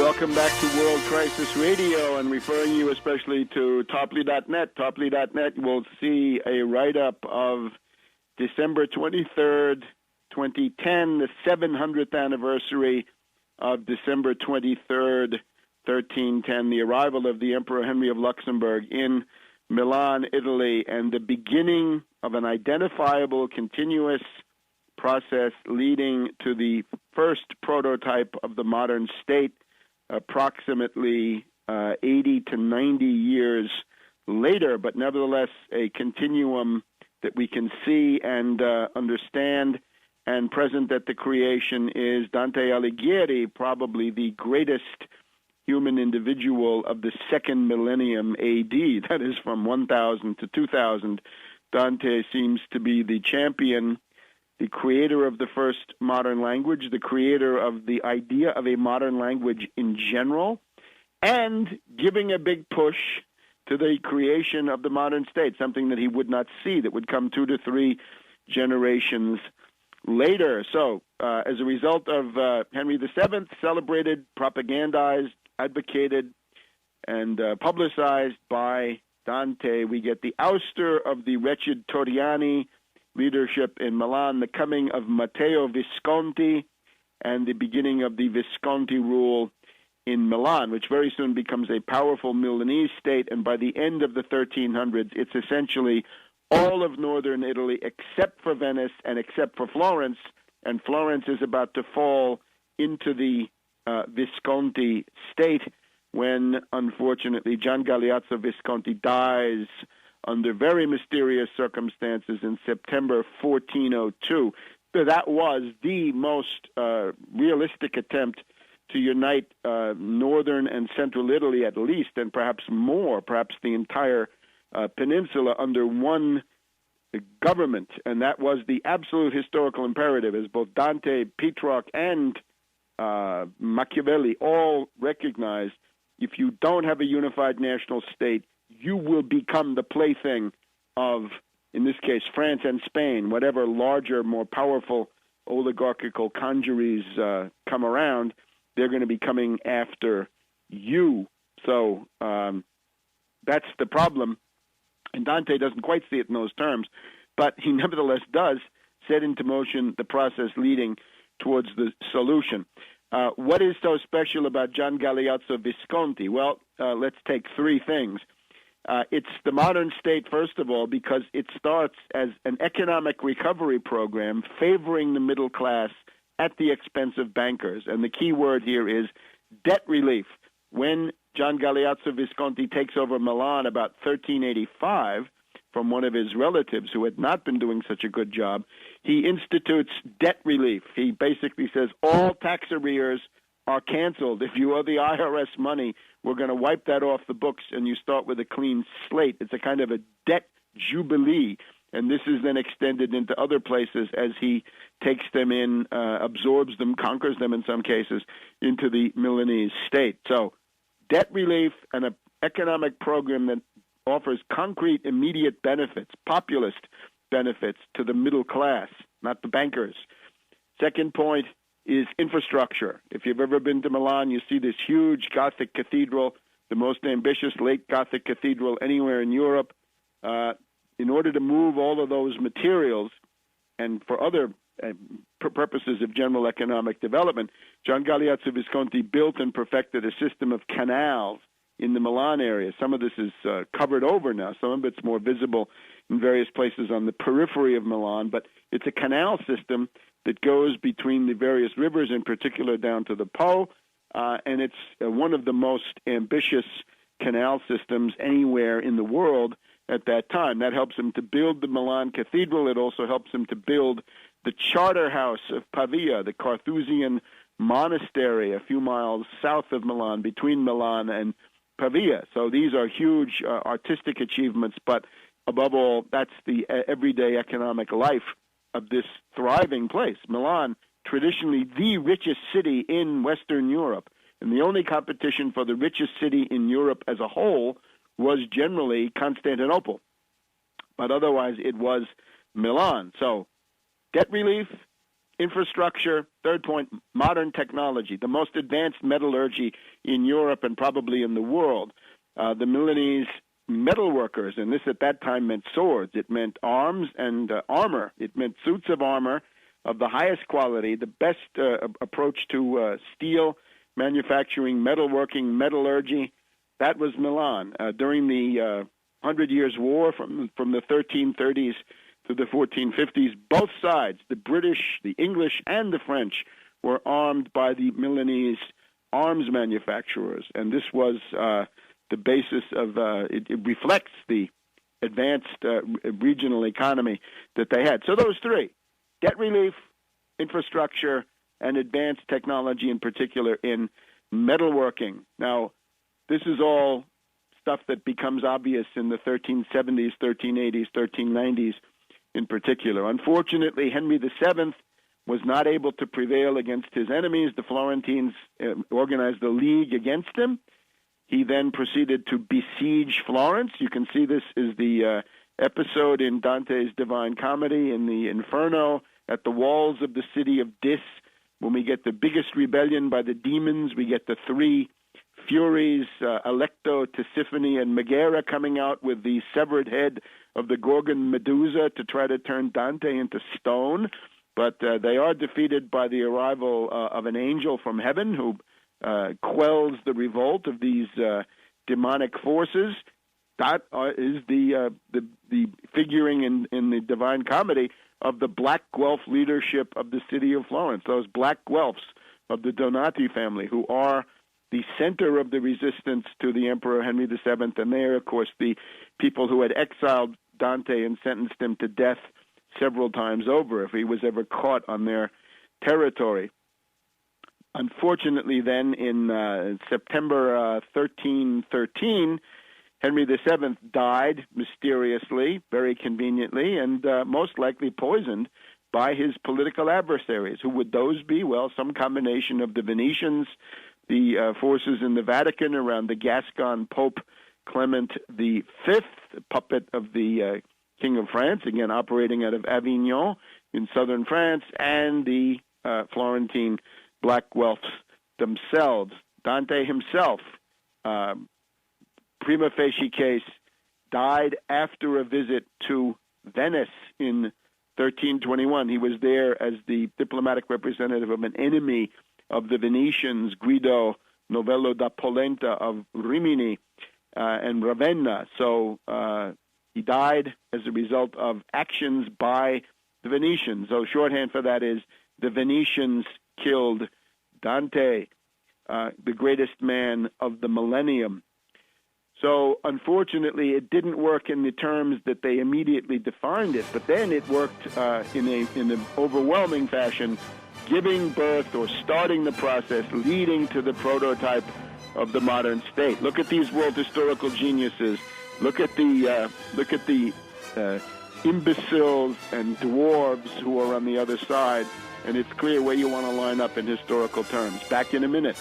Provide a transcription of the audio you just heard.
Welcome back to World Crisis Radio, and referring you especially to Tarpley.net. Tarpley.net will see a write-up of December 23rd, 2010, the 700th anniversary of December 23rd, 1310, the arrival of the Emperor Henry of Luxembourg in Milan, Italy, and the beginning of an identifiable, continuous process leading to the first prototype of the modern state, approximately 80 to 90 years later, but nevertheless a continuum that we can see and understand. And present at the creation is Dante Alighieri, probably the greatest human individual of the second millennium AD, that is from 1000 to 2000. Dante seems to be the champion, the creator of the first modern language, the creator of the idea of a modern language in general, and giving a big push to the creation of the modern state, something that he would not see, that would come 2 to 3 generations later. So, as a result of Henry VII, celebrated, propagandized, advocated, and publicized by Dante, we get the ouster of the wretched Torriani leadership in Milan, the coming of Matteo Visconti, and the beginning of the Visconti rule in Milan, which very soon becomes a powerful Milanese state, and by the end of the 1300s, it's essentially all of northern Italy except for Venice and except for Florence, and Florence is about to fall into the Visconti state when, unfortunately, Gian Galeazzo Visconti dies under very mysterious circumstances in September 1402. So that was the most realistic attempt to unite northern and central Italy at least, and perhaps more, perhaps the entire peninsula under one government. And that was the absolute historical imperative, as both Dante, Petrarch, and Machiavelli all recognized. If you don't have a unified national state, you will become the plaything of, in this case, France and Spain. Whatever larger, more powerful oligarchical congeries come around, they're going to be coming after you. So that's the problem. And Dante doesn't quite see it in those terms, but he nevertheless does set into motion the process leading towards the solution. What is so special about Gian Galeazzo Visconti? Well, let's take 3 things. It's the modern state, first of all, because it starts as an economic recovery program favoring the middle class at the expense of bankers. And the key word here is debt relief. When Gian Galeazzo Visconti takes over Milan about 1385 from one of his relatives who had not been doing such a good job, he institutes debt relief. He basically says all tax arrears are canceled. If you owe the IRS money, we're going to wipe that off the books, and you start with a clean slate. It's a kind of a debt jubilee, and this is then extended into other places as he takes them in, absorbs them, conquers them in some cases, into the Milanese state. So debt relief and an economic program that offers concrete, immediate benefits, populist benefits to the middle class, not the bankers. Second point is infrastructure. If you've ever been to Milan, you see this huge Gothic cathedral, the most ambitious late Gothic cathedral anywhere in Europe. In order to move all of those materials and for other purposes of general economic development, Gian Galeazzo Visconti built and perfected a system of canals in the Milan area. Some of this is covered over now. Some of it's more visible in various places on the periphery of Milan, but it's a canal system that goes between the various rivers, in particular down to the Po, and it's one of the most ambitious canal systems anywhere in the world at that time. That helps him to build the Milan Cathedral. It also helps him to build the Charter House of Pavia, the Carthusian monastery a few miles south of Milan, between Milan and Pavia. So these are huge artistic achievements, but above all, that's the everyday economic life of this thriving place. Milan, traditionally the richest city in Western Europe, and the only competition for the richest city in Europe as a whole was generally Constantinople. But otherwise, it was Milan. So debt relief, infrastructure. Third point, modern technology, the most advanced metallurgy in Europe and probably in the world. The Milanese metal workers, and this at that time meant swords. It meant arms and armor. It meant suits of armor of the highest quality, the best approach to steel manufacturing, metalworking, metallurgy. That was Milan. During the 100 Years' War from the 1330s to the 1450s, both sides, the British, the English, and the French, were armed by the Milanese arms manufacturers. And this was the basis of, it reflects the advanced regional economy that they had. So those three, debt relief, infrastructure, and advanced technology, in particular in metalworking. Now, this is all stuff that becomes obvious in the 1370s, 1380s, 1390s in particular. Unfortunately, Henry VII was not able to prevail against his enemies. The Florentines organized a league against him. He then proceeded to besiege Florence. You can see this is the episode in Dante's Divine Comedy in the Inferno at the walls of the city of Dis. When we get the biggest rebellion by the demons, we get the three Furies, Alecto, Tisiphone, and Megara coming out with the severed head of the Gorgon Medusa to try to turn Dante into stone. But they are defeated by the arrival of an angel from heaven who quells the revolt of these demonic forces. That is the figuring in the Divine Comedy of the Black Guelph leadership of the city of Florence, those Black Guelphs of the Donati family, who are the center of the resistance to the Emperor Henry VII, and they are, of course, the people who had exiled Dante and sentenced him to death several times over if he was ever caught on their territory. Unfortunately, then, in September 1313, Henry VII died mysteriously, very conveniently, and most likely poisoned by his political adversaries. Who would those be? Well, some combination of the Venetians, the forces in the Vatican around the Gascon Pope Clement V, puppet of the King of France, again operating out of Avignon in southern France, and the Florentine Black Guelphs themselves. Dante himself, prima facie case, died after a visit to Venice in 1321. He was there as the diplomatic representative of an enemy of the Venetians, Guido Novello da Polenta of Rimini and Ravenna. So he died as a result of actions by the Venetians. So shorthand for that is the Venetians killed Dante, the greatest man of the millennium. So unfortunately, it didn't work in the terms that they immediately defined it, but then it worked in an overwhelming fashion, giving birth or starting the process, leading to the prototype of the modern state. Look at these world historical geniuses. Look at the imbeciles and dwarves who are on the other side, and it's clear where you want to line up in historical terms. Back in a minute.